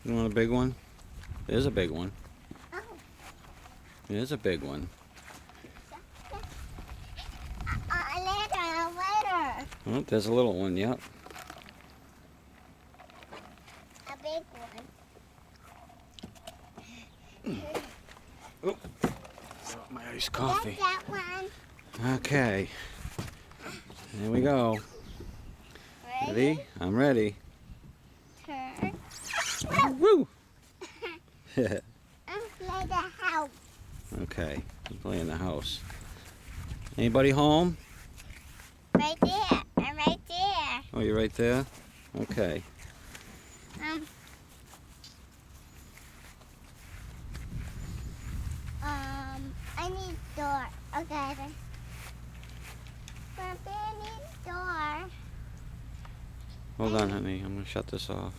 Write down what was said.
You want a big one? There's a big one. Oh. There's a big one. Later. Oh, there's a little one, yep. A big one. Oh, my iced coffee. Get that one. Okay. Here we go. Ready? I'm ready. Turn. Woo! I'm playing the house. Okay, let's play in the house. Anybody home? Right there. I'm right there. Oh, you're right there? Okay. I need door. Okay. Papi, I need door. Hold on, honey. I'm going to shut this off.